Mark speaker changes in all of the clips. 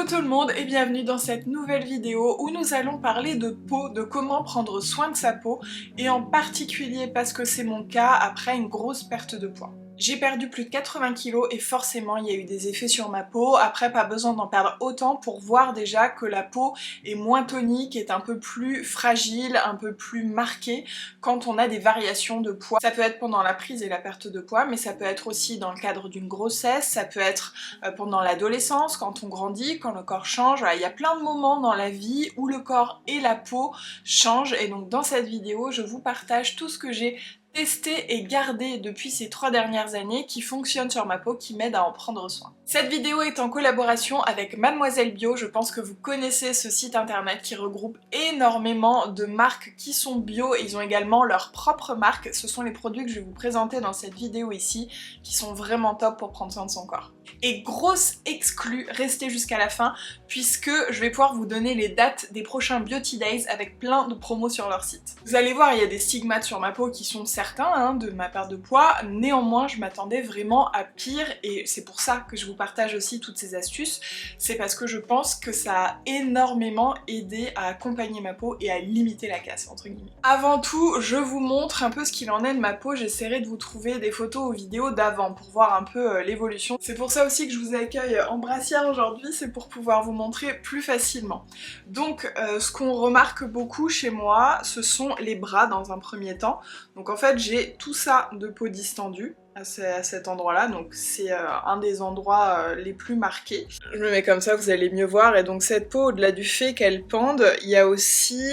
Speaker 1: Coucou tout le monde et bienvenue dans cette nouvelle vidéo où nous allons parler de peau, de comment prendre soin de sa peau et en particulier parce que c'est mon cas après une grosse perte de poids. J'ai perdu plus de 80 kg et forcément il y a eu des effets sur ma peau. Après, pas besoin d'en perdre autant pour voir déjà que la peau est moins tonique, est un peu plus fragile, un peu plus marquée quand on a des variations de poids. Ça peut être pendant la prise et la perte de poids, mais ça peut être aussi dans le cadre d'une grossesse, ça peut être pendant l'adolescence, quand on grandit, quand le corps change. Voilà, il y a plein de moments dans la vie où le corps et la peau changent et donc dans cette vidéo, je vous partage tout ce que j'ai testé et gardé depuis ces 3 dernières années qui fonctionne sur ma peau, qui m'aide à en prendre soin. Cette vidéo est en collaboration avec Mademoiselle Bio, je pense que vous connaissez ce site internet qui regroupe énormément de marques qui sont bio et ils ont également leur propre marque. Ce sont les produits que je vais vous présenter dans cette vidéo ici qui sont vraiment top pour prendre soin de son corps. Et grosse exclue, restez jusqu'à la fin puisque je vais pouvoir vous donner les dates des prochains Beauty Days avec plein de promos sur leur site. Vous allez voir, il y a des stigmates sur ma peau qui sont certains de ma perte de poids, néanmoins je m'attendais vraiment à pire et c'est pour ça que je vous partage aussi toutes ces astuces, c'est parce que je pense que ça a énormément aidé à accompagner ma peau et à limiter la casse entre guillemets. Avant tout, je vous montre un peu ce qu'il en est de ma peau, j'essaierai de vous trouver des photos ou vidéos d'avant pour voir un peu l'évolution. C'est pour ça aussi que je vous accueille en brassière aujourd'hui, c'est pour pouvoir vous montrer plus facilement. Donc ce qu'on remarque beaucoup chez moi, ce sont les bras dans un premier temps. Donc en fait j'ai tout ça de peau distendue à cet endroit-là, donc c'est un des endroits les plus marqués. Je me mets comme ça, vous allez mieux voir, et donc cette peau, au-delà du fait qu'elle pende, il y a aussi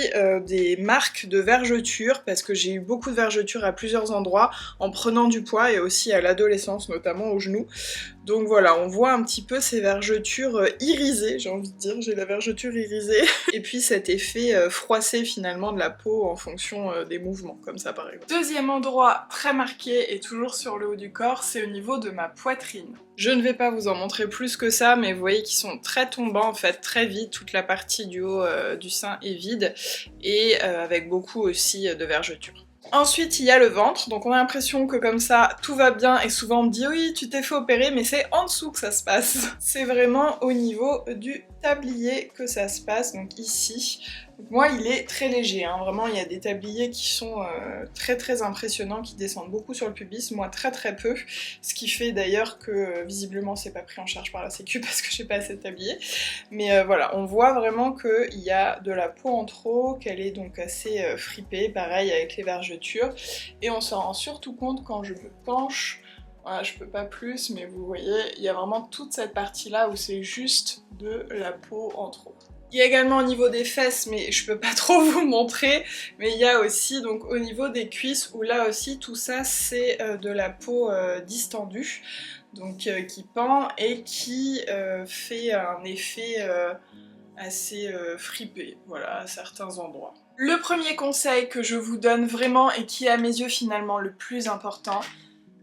Speaker 1: des marques de vergetures, parce que j'ai eu beaucoup de vergetures à plusieurs endroits en prenant du poids, et aussi à l'adolescence, notamment aux genoux. Donc voilà, on voit un petit peu ces vergetures irisées, j'ai envie de dire, j'ai la vergeture irisée, et puis cet effet froissé finalement de la peau en fonction des mouvements, comme ça par exemple. Deuxième endroit très marqué, et toujours sur le haut du corps, c'est au niveau de ma poitrine. Je ne vais pas vous en montrer plus que ça, mais vous voyez qu'ils sont très tombants en fait, très vite, toute la partie du haut du sein est vide, et avec beaucoup aussi de vergetures. Ensuite il y a le ventre, donc on a l'impression que comme ça tout va bien et souvent on me dit oui tu t'es fait opérer mais c'est en dessous que ça se passe. C'est vraiment au niveau du tablier que ça se passe, donc ici. Donc moi il est très léger, vraiment il y a des tabliers qui sont très impressionnants, qui descendent beaucoup sur le pubis, moi très peu, ce qui fait d'ailleurs que visiblement c'est pas pris en charge par la sécu parce que j'ai pas assez de tablier. Mais voilà, on voit vraiment qu'il y a de la peau en trop, qu'elle est donc assez fripée, pareil avec les vergetures, et on s'en rend surtout compte quand je me penche. Voilà, je peux pas plus, mais vous voyez, il y a vraiment toute cette partie-là où c'est juste de la peau en trop. Il y a également au niveau des fesses, mais je peux pas trop vous montrer, mais il y a aussi donc au niveau des cuisses, où là aussi tout ça c'est de la peau distendue, donc qui pend et qui fait un effet assez fripé, voilà, à certains endroits. Le premier conseil que je vous donne vraiment et qui est à mes yeux finalement le plus important,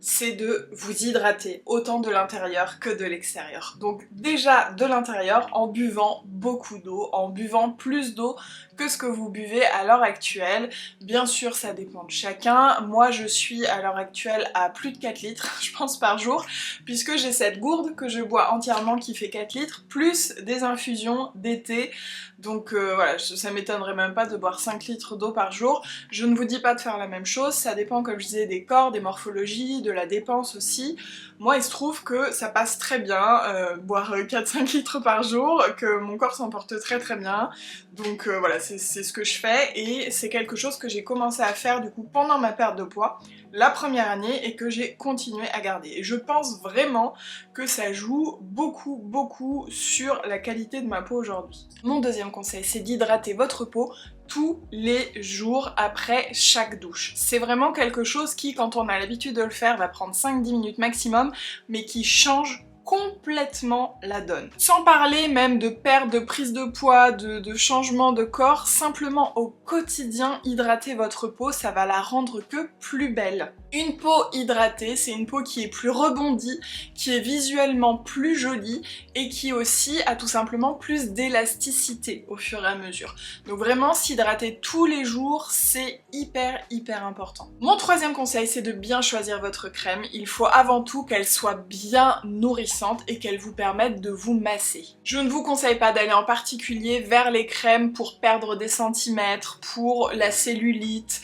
Speaker 1: c'est de vous hydrater, autant de l'intérieur que de l'extérieur. Donc déjà de l'intérieur, en buvant beaucoup d'eau, en buvant plus d'eau que ce que vous buvez à l'heure actuelle. Bien sûr ça dépend de chacun, moi je suis à l'heure actuelle à plus de 4 litres je pense par jour, puisque j'ai cette gourde que je bois entièrement qui fait 4 litres, plus des infusions d'été. Donc voilà, ça m'étonnerait même pas de boire 5 litres d'eau par jour. Je ne vous dis pas de faire la même chose, ça dépend comme je disais des corps, des morphologies, de la dépense aussi. Moi il se trouve que ça passe très bien, boire 4-5 litres par jour, que mon corps s'en porte très bien. Donc voilà, c'est ce que je fais et c'est quelque chose que j'ai commencé à faire du coup pendant ma perte de poids la première année et que j'ai continué à garder. Et je pense vraiment que ça joue beaucoup sur la qualité de ma peau aujourd'hui. Mon deuxième conseil, c'est d'hydrater votre peau tous les jours après chaque douche. C'est vraiment quelque chose qui, quand on a l'habitude de le faire, va prendre 5-10 minutes maximum, mais qui change complètement la donne. Sans parler même de perte, de prise de poids, de changement de corps, simplement au quotidien, hydrater votre peau, ça va la rendre que plus belle. Une peau hydratée, c'est une peau qui est plus rebondie, qui est visuellement plus jolie et qui aussi a tout simplement plus d'élasticité au fur et à mesure. Donc vraiment, s'hydrater tous les jours, c'est hyper important. Mon troisième conseil, c'est de bien choisir votre crème. Il faut avant tout qu'elle soit bien nourrissante. nourrissantes et qu'elles vous permettent de vous masser. Je ne vous conseille pas d'aller en particulier vers les crèmes pour perdre des centimètres, pour la cellulite,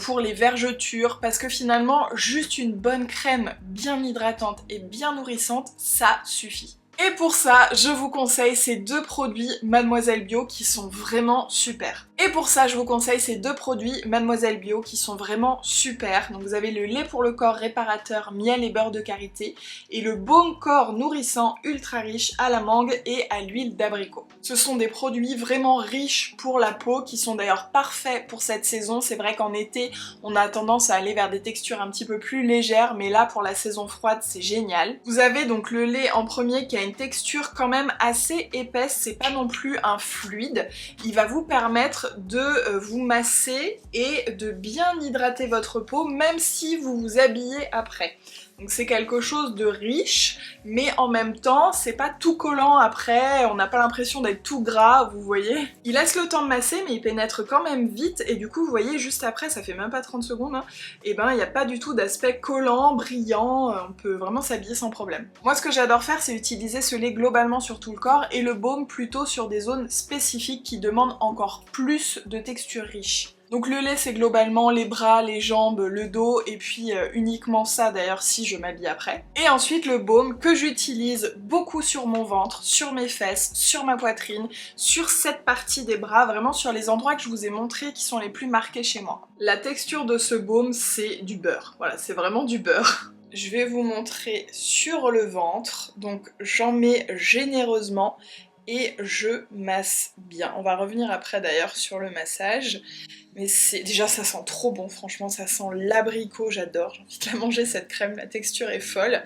Speaker 1: pour les vergetures, parce que finalement juste une bonne crème bien hydratante et bien nourrissante, ça suffit. Et pour ça, je vous conseille ces deux produits Mademoiselle Bio qui sont vraiment super. Et pour ça, je vous conseille ces deux produits Mademoiselle Bio qui sont vraiment super. Donc vous avez le lait pour le corps réparateur miel et beurre de karité et le baume corps nourrissant ultra riche à la mangue et à l'huile d'abricot. Ce sont des produits vraiment riches pour la peau qui sont d'ailleurs parfaits pour cette saison. C'est vrai qu'en été, on a tendance à aller vers des textures un petit peu plus légères, mais là pour la saison froide, c'est génial. Vous avez donc le lait en premier qui a une texture quand même assez épaisse, c'est pas non plus un fluide. Il va vous permettre de vous masser et de bien hydrater votre peau même si vous vous habillez après. Donc c'est quelque chose de riche, mais en même temps, c'est pas tout collant après, on n'a pas l'impression d'être tout gras, vous voyez. Il laisse le temps de masser, mais il pénètre quand même vite, et du coup, vous voyez, juste après, ça fait même pas 30 secondes, hein, et ben il n'y a pas du tout d'aspect collant, brillant, on peut vraiment s'habiller sans problème. Moi, ce que j'adore faire, c'est utiliser ce lait globalement sur tout le corps, et le baume plutôt sur des zones spécifiques qui demandent encore plus de texture riche. Donc le lait c'est globalement les bras, les jambes, le dos et puis uniquement ça d'ailleurs si je m'habille après. Et ensuite le baume que j'utilise beaucoup sur mon ventre, sur mes fesses, sur ma poitrine, sur cette partie des bras, vraiment sur les endroits que je vous ai montrés qui sont les plus marqués chez moi. La texture de ce baume c'est du beurre, voilà c'est vraiment du beurre. Je vais vous montrer sur le ventre, donc j'en mets généreusement et je masse bien. On va revenir après d'ailleurs sur le massage. Mais déjà ça sent trop bon, franchement ça sent l'abricot, j'adore, j'ai envie de la manger cette crème, la texture est folle.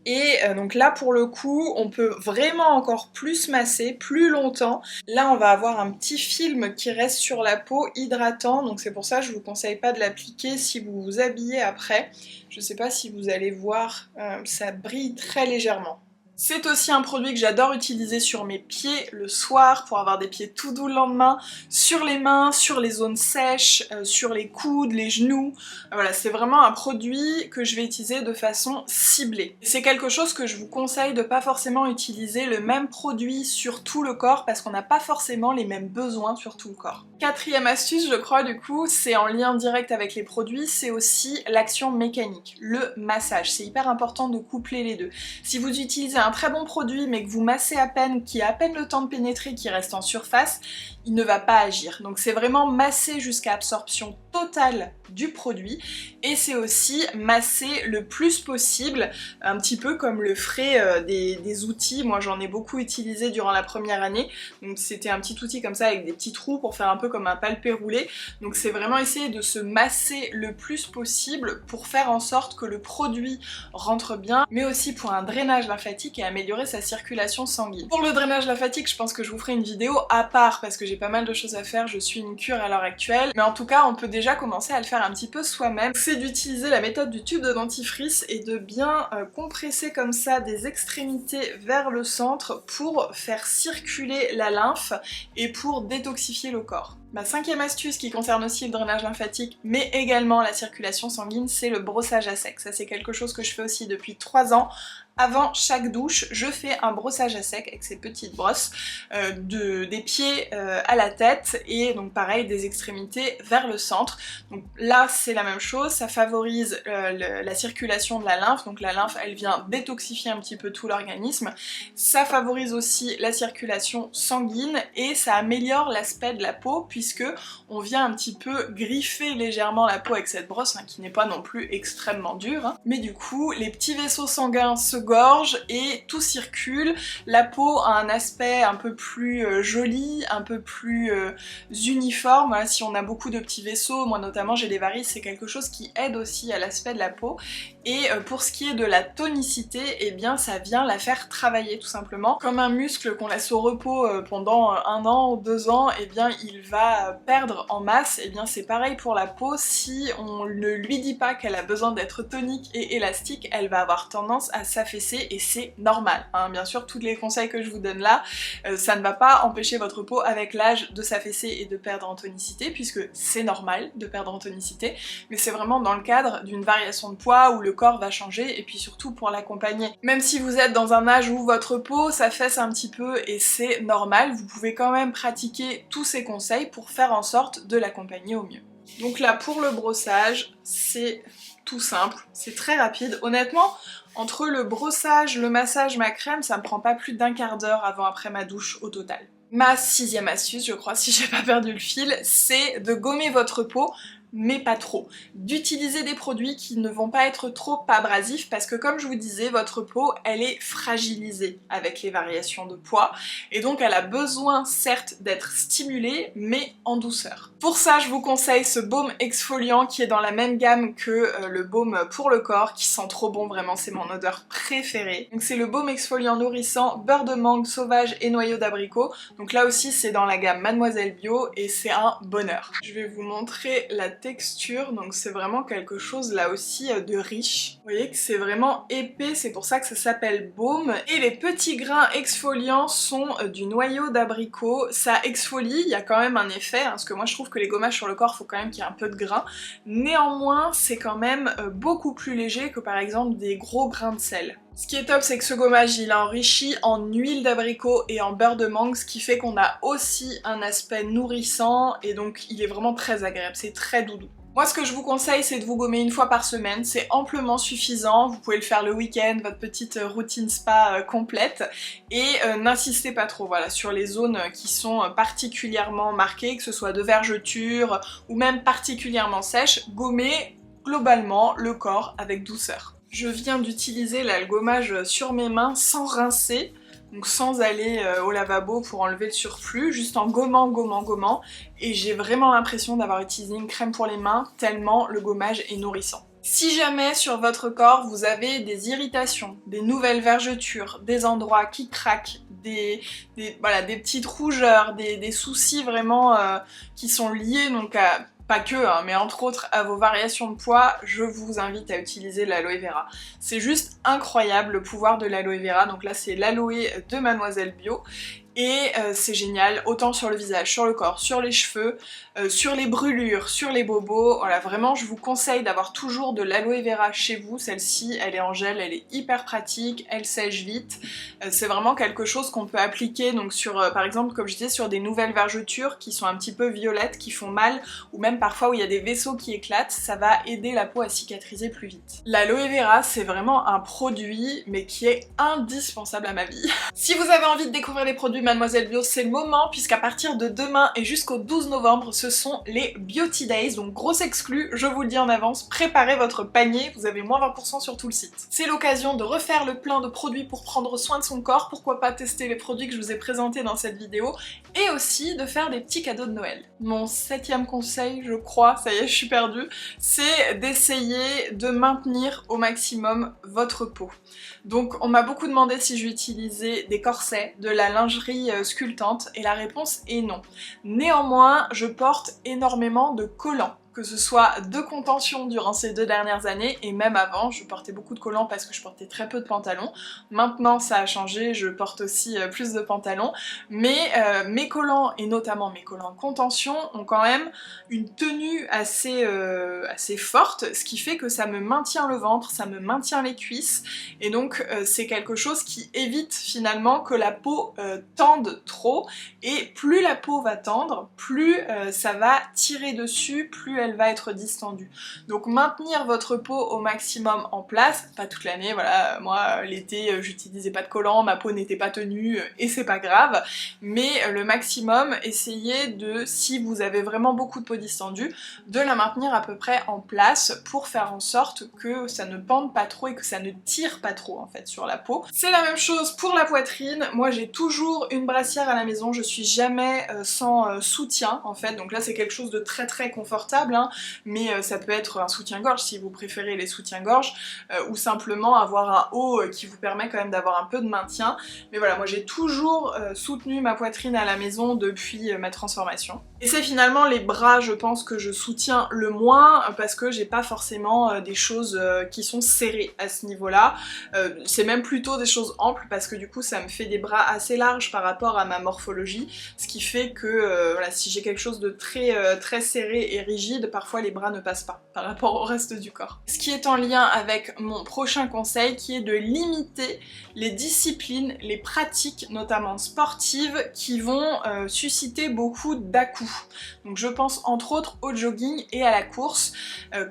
Speaker 1: Et donc là pour le coup on peut vraiment encore plus masser, plus longtemps. Là on va avoir un petit film qui reste sur la peau hydratant, donc c'est pour ça que je vous conseille pas de l'appliquer si vous vous habillez après. Je sais pas si vous allez voir, ça brille très légèrement. C'est aussi un produit que j'adore utiliser sur mes pieds le soir pour avoir des pieds tout doux le lendemain, sur les mains, sur les zones sèches, sur les coudes, les genoux. Voilà, c'est vraiment un produit que je vais utiliser de façon ciblée. C'est quelque chose que je vous conseille de pas forcément utiliser le même produit sur tout le corps parce qu'on n'a pas forcément les mêmes besoins sur tout le corps. Quatrième astuce, je crois du coup, c'est en lien direct avec les produits, c'est aussi l'action mécanique, le massage. C'est hyper important de coupler les deux. Si vous utilisez un très bon produit mais que vous massez à peine, qui a à peine le temps de pénétrer, qui reste en surface, il ne va pas agir. Donc c'est vraiment masser jusqu'à absorption totale du produit et c'est aussi masser le plus possible, un petit peu comme le ferait des outils. Moi j'en ai beaucoup utilisé durant la première année, donc c'était un petit outil comme ça avec des petits trous pour faire un peu comme un palpé roulé. Donc c'est vraiment essayer de se masser le plus possible pour faire en sorte que le produit rentre bien, mais aussi pour un drainage lymphatique et améliorer sa circulation sanguine. Pour le drainage lymphatique, je pense que je vous ferai une vidéo à part parce que j'ai pas mal de choses à faire, je suis une cure à l'heure actuelle, mais en tout cas on peut déjà commencer à le faire un petit peu soi-même. C'est d'utiliser la méthode du tube de dentifrice et de bien compresser comme ça des extrémités vers le centre pour faire circuler la lymphe et pour détoxifier le corps. Ma cinquième astuce qui concerne aussi le drainage lymphatique mais également la circulation sanguine, c'est le brossage à sec. Ça c'est quelque chose que je fais aussi depuis 3 ans. Avant chaque douche, je fais un brossage à sec avec ces petites brosses des pieds à la tête et donc pareil des extrémités vers le centre. Donc là c'est la même chose, ça favorise la circulation de la lymphe, donc la lymphe elle vient détoxifier un petit peu tout l'organisme. Ça favorise aussi la circulation sanguine et ça améliore l'aspect de la peau puisque on vient un petit peu griffer légèrement la peau avec cette brosse hein, qui n'est pas non plus extrêmement dure. Hein. Mais du coup les petits vaisseaux sanguins se gorge et tout circule, la peau a un aspect un peu plus joli, un peu plus uniforme. Voilà, si on a beaucoup de petits vaisseaux, moi notamment j'ai des varices, c'est quelque chose qui aide aussi à l'aspect de la peau. Et pour ce qui est de la tonicité, eh bien ça vient la faire travailler tout simplement. Comme un muscle qu'on laisse au repos pendant 1 an ou 2 ans, eh bien il va perdre en masse, eh bien c'est pareil pour la peau, si on ne lui dit pas qu'elle a besoin d'être tonique et élastique, elle va avoir tendance à s'affaiblir. s'affaisser et c'est normal, hein. Bien sûr, tous les conseils que je vous donne là, ça ne va pas empêcher votre peau avec l'âge de s'affaisser et de perdre en tonicité, puisque c'est normal de perdre en tonicité, mais c'est vraiment dans le cadre d'une variation de poids où le corps va changer et puis surtout pour l'accompagner. Même si vous êtes dans un âge où votre peau s'affaisse un petit peu et c'est normal, vous pouvez quand même pratiquer tous ces conseils pour faire en sorte de l'accompagner au mieux. Donc là, pour le brossage, c'est tout simple, c'est très rapide. Honnêtement, entre le brossage, le massage, ma crème, ça me prend pas plus d'1 quart d'heure avant-après ma douche au total. Ma 6e astuce, je crois, si j'ai pas perdu le fil, c'est de gommer votre peau, mais pas trop. D'utiliser des produits qui ne vont pas être trop abrasifs parce que comme je vous disais, votre peau, elle est fragilisée avec les variations de poids et donc elle a besoin certes d'être stimulée, mais en douceur. Pour ça, je vous conseille ce baume exfoliant qui est dans la même gamme que le baume pour le corps, qui sent trop bon, vraiment, c'est mon odeur préférée. Donc c'est le baume exfoliant nourrissant, beurre de mangue sauvage et noyau d'abricot. Donc là aussi, c'est dans la gamme Mademoiselle Bio et c'est un bonheur. Je vais vous montrer la texture, donc c'est vraiment quelque chose là aussi de riche. Vous voyez que c'est vraiment épais, c'est pour ça que ça s'appelle baume. Et les petits grains exfoliants sont du noyau d'abricot. Ça exfolie, il y a quand même un effet, hein, parce que moi je trouve que les gommages sur le corps, faut quand même qu'il y ait un peu de grains. Néanmoins, c'est quand même beaucoup plus léger que par exemple des gros grains de sel. Ce qui est top, c'est que ce gommage, il est enrichi en huile d'abricot et en beurre de mangue, ce qui fait qu'on a aussi un aspect nourrissant et donc il est vraiment très agréable, c'est très doudou. Moi, ce que je vous conseille, c'est de vous gommer 1 fois par semaine, c'est amplement suffisant, vous pouvez le faire le week-end, votre petite routine spa complète, et n'insistez pas trop, voilà, sur les zones qui sont particulièrement marquées, que ce soit de vergetures ou même particulièrement sèches, gommez globalement le corps avec douceur. Je viens d'utiliser là le gommage sur mes mains sans rincer, donc sans aller au lavabo pour enlever le surplus, juste en gommant, et j'ai vraiment l'impression d'avoir utilisé une crème pour les mains tellement le gommage est nourrissant. Si jamais sur votre corps vous avez des irritations, des nouvelles vergetures, des endroits qui craquent, des petites rougeurs, des soucis vraiment qui sont liés donc à... pas que, hein, mais entre autres à vos variations de poids, je vous invite à utiliser l'aloe vera. C'est juste incroyable le pouvoir de l'aloe vera, donc là c'est l'aloe de Mademoiselle Bio, et c'est génial, autant sur le visage, sur le corps, sur les cheveux, sur les brûlures, sur les bobos, voilà, vraiment je vous conseille d'avoir toujours de l'aloe vera chez vous. Celle-ci, elle est en gel, elle est hyper pratique, elle sèche vite, c'est vraiment quelque chose qu'on peut appliquer donc sur, par exemple, comme je disais, sur des nouvelles vergetures qui sont un petit peu violettes, qui font mal, ou même parfois où il y a des vaisseaux qui éclatent, ça va aider la peau à cicatriser plus vite. L'aloe vera, c'est vraiment un produit, mais qui est indispensable à ma vie. Si vous avez envie de découvrir les produits Mademoiselle Bio, c'est le moment, puisqu'à partir de demain et jusqu'au 12 novembre, ce sont les Beauty Days, donc gros exclu, je vous le dis en avance, préparez votre panier, vous avez moins 20% sur tout le site. C'est l'occasion de refaire le plein de produits pour prendre soin de son corps, pourquoi pas tester les produits que je vous ai présentés dans cette vidéo, et aussi de faire des petits cadeaux de Noël. Mon 7e conseil, je crois, ça y est, je suis perdue, c'est d'essayer de maintenir au maximum votre peau. Donc on m'a beaucoup demandé si j'utilisais des corsets, de la lingerie sculptante, et la réponse est non. Néanmoins, je porte énormément de collants, que ce soit de contention durant ces 2 dernières années, et même avant, je portais beaucoup de collants parce que je portais très peu de pantalons. Maintenant ça a changé, je porte aussi plus de pantalons, mais mes collants, et notamment mes collants contention, ont quand même une tenue assez forte, ce qui fait que ça me maintient le ventre, ça me maintient les cuisses, et donc c'est quelque chose qui évite finalement que la peau tende trop, et plus la peau va tendre, plus ça va tirer dessus, plus elle va être distendue. Donc maintenir votre peau au maximum en place, pas toute l'année, voilà, moi l'été j'utilisais pas de collants, ma peau n'était pas tenue et c'est pas grave, mais le maximum, essayez de, si vous avez vraiment beaucoup de peau distendue, de la maintenir à peu près en place pour faire en sorte que ça ne pende pas trop et que ça ne tire pas trop en fait sur la peau. C'est la même chose pour la poitrine, moi j'ai toujours une brassière à la maison, je suis jamais sans soutien en fait, donc là c'est quelque chose de très confortable. interchangeable, hein, mais ça peut être un soutien-gorge si vous préférez les soutiens-gorge, ou simplement avoir un haut qui vous permet quand même d'avoir un peu de maintien. Mais voilà, moi j'ai toujours soutenu ma poitrine à la maison depuis ma transformation. Et c'est finalement les bras, je pense, que je soutiens le moins parce que j'ai pas forcément des choses qui sont serrées à ce niveau-là. C'est même plutôt des choses amples parce que du coup ça me fait des bras assez larges par rapport à ma morphologie, ce qui fait que voilà, si j'ai quelque chose de très serré et rigide, parfois les bras ne passent pas par rapport au reste du corps. Ce qui est en lien avec mon prochain conseil qui est de limiter les disciplines, les pratiques notamment sportives qui vont susciter beaucoup d'à-coups. Donc je pense entre autres au jogging et à la course.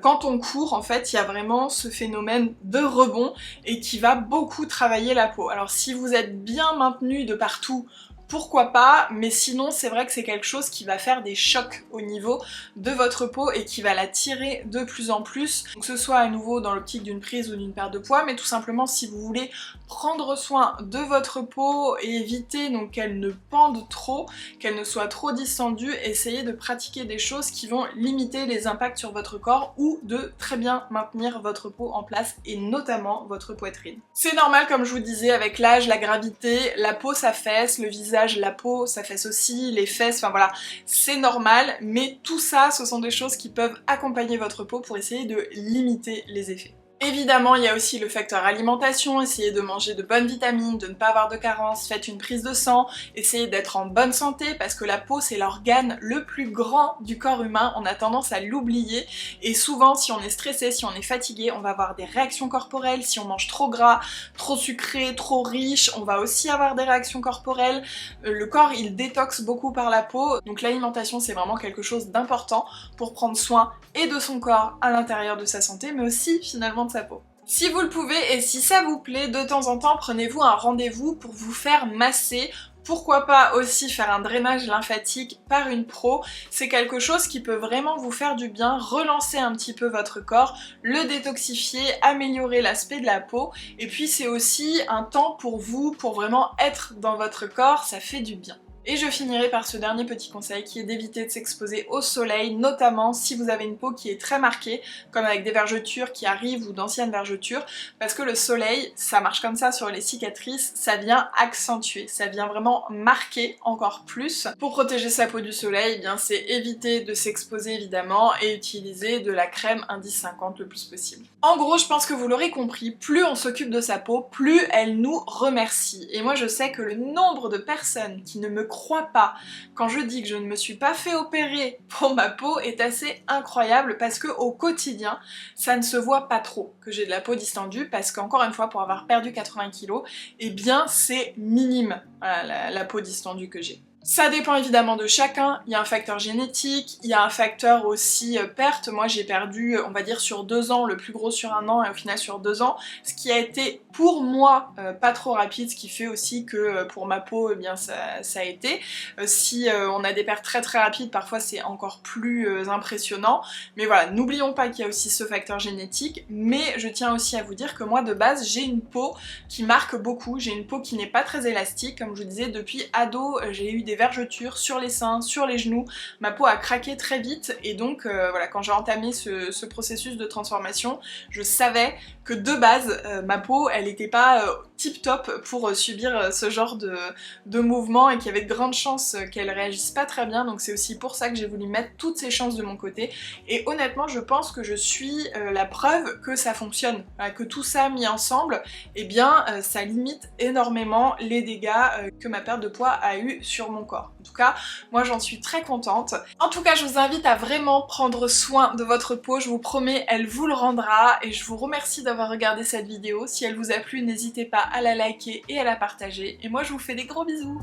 Speaker 1: Quand on court en fait il y a vraiment ce phénomène de rebond et qui va beaucoup travailler la peau. Alors si vous êtes bien maintenu de partout, pourquoi pas, mais sinon c'est vrai que c'est quelque chose qui va faire des chocs au niveau de votre peau et qui va la tirer de plus en plus, donc que ce soit à nouveau dans l'optique d'une prise ou d'une perte de poids, mais tout simplement si vous voulez prendre soin de votre peau et éviter donc qu'elle ne pende trop, qu'elle ne soit trop distendue, essayez de pratiquer des choses qui vont limiter les impacts sur votre corps ou de très bien maintenir votre peau en place et notamment votre poitrine. C'est normal comme je vous disais avec l'âge, la gravité, la peau s'affaisse, le visage, la peau s'affaisse aussi, les fesses, enfin voilà, c'est normal, mais tout ça ce sont des choses qui peuvent accompagner votre peau pour essayer de limiter les effets. Évidemment, il y a aussi le facteur alimentation, essayez de manger de bonnes vitamines, de ne pas avoir de carence, faites une prise de sang, essayez d'être en bonne santé parce que la peau c'est l'organe le plus grand du corps humain, on a tendance à l'oublier et souvent si on est stressé, si on est fatigué, on va avoir des réactions corporelles, si on mange trop gras, trop sucré, trop riche, on va aussi avoir des réactions corporelles, le corps il détoxe beaucoup par la peau, donc l'alimentation c'est vraiment quelque chose d'important pour prendre soin et de son corps à l'intérieur de sa santé mais aussi finalement sa peau. Si vous le pouvez et si ça vous plaît, de temps en temps prenez-vous un rendez-vous pour vous faire masser. Pourquoi pas aussi faire un drainage lymphatique par une pro, c'est quelque chose qui peut vraiment vous faire du bien, relancer un petit peu votre corps, le détoxifier, améliorer l'aspect de la peau et puis c'est aussi un temps pour vous, pour vraiment être dans votre corps, ça fait du bien. Et je finirai par ce dernier petit conseil qui est d'éviter de s'exposer au soleil, notamment si vous avez une peau qui est très marquée, comme avec des vergetures qui arrivent ou d'anciennes vergetures, parce que le soleil, ça marche comme ça sur les cicatrices, ça vient accentuer, ça vient vraiment marquer encore plus. Pour protéger sa peau du soleil, eh bien c'est éviter de s'exposer évidemment et utiliser de la crème indice 50 le plus possible. En gros, je pense que vous l'aurez compris, plus on s'occupe de sa peau, plus elle nous remercie. Et moi je sais que le nombre de personnes qui ne me croient pas quand je dis que je ne me suis pas fait opérer pour ma peau est assez incroyable parce que au quotidien ça ne se voit pas trop que j'ai de la peau distendue parce qu'encore une fois pour avoir perdu 80 kg eh bien c'est minime voilà, la peau distendue que j'ai. Ça dépend évidemment de chacun, il y a un facteur génétique, il y a un facteur aussi perte, moi j'ai perdu on va dire sur 2 ans, le plus gros sur 1 an et au final sur 2 ans, ce qui a été pour moi pas trop rapide, ce qui fait aussi que pour ma peau eh bien ça a été. Si on a des pertes très rapides, parfois c'est encore plus impressionnant, mais voilà, n'oublions pas qu'il y a aussi ce facteur génétique, mais je tiens aussi à vous dire que moi de base j'ai une peau qui marque beaucoup, j'ai une peau qui n'est pas très élastique, comme je vous disais depuis ado j'ai eu des vergetures sur les seins, sur les genoux, ma peau a craqué très vite et donc voilà, quand j'ai entamé ce processus de transformation, je savais que de base ma peau elle n'était pas tip top pour subir ce genre de mouvement et qu'il y avait de grandes chances qu'elle réagisse pas très bien, donc c'est aussi pour ça que j'ai voulu mettre toutes ces chances de mon côté et honnêtement je pense que je suis la preuve que ça fonctionne, que tout ça mis ensemble, eh bien ça limite énormément les dégâts que ma perte de poids a eu sur mon corps. En tout cas, moi j'en suis très contente. En tout cas, je vous invite à vraiment prendre soin de votre peau, je vous promets, elle vous le rendra et je vous remercie d'avoir regardé cette vidéo. Si elle vous a plu, n'hésitez pas à la liker et à la partager. Et moi je vous fais des gros bisous.